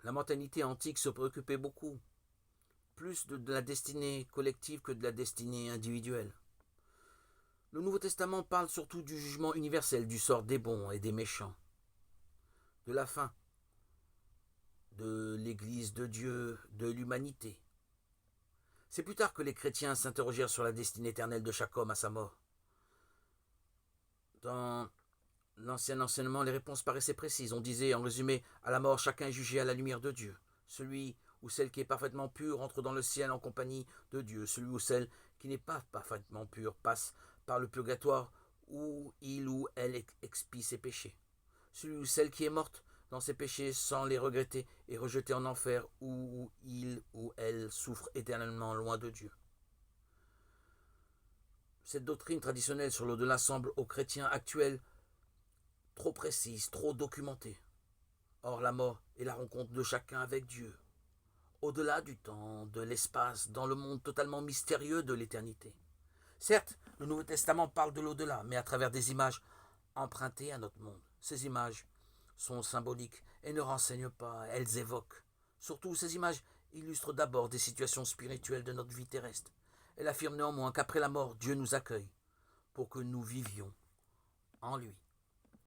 La mentalité antique se préoccupait beaucoup, plus de la destinée collective que de la destinée individuelle. Le Nouveau Testament parle surtout du jugement universel, du sort des bons et des méchants, de la fin, de l'Église de Dieu, de l'humanité. C'est plus tard que les chrétiens s'interrogèrent sur la destinée éternelle de chaque homme à sa mort. Dans l'ancien enseignement, les réponses paraissaient précises. On disait, en résumé, à la mort, chacun est jugé à la lumière de Dieu. Celui ou celle qui est parfaitement pure entre dans le ciel en compagnie de Dieu. Celui ou celle qui n'est pas parfaitement pure passe par le purgatoire où il ou elle expie ses péchés. Celui ou celle qui est morte dans ses péchés sans les regretter est rejeté en enfer où il ou elle souffre éternellement loin de Dieu. Cette doctrine traditionnelle sur l'au-delà semble aux chrétiens actuels trop précise, trop documentée. Or, la mort est la rencontre de chacun avec Dieu, au-delà du temps, de l'espace, dans le monde totalement mystérieux de l'éternité. Certes, le Nouveau Testament parle de l'au-delà, mais à travers des images empruntées à notre monde. Ces images sont symboliques et ne renseignent pas, elles évoquent. Surtout, ces images illustrent d'abord des situations spirituelles de notre vie terrestre. Elles affirment néanmoins qu'après la mort, Dieu nous accueille pour que nous vivions en lui.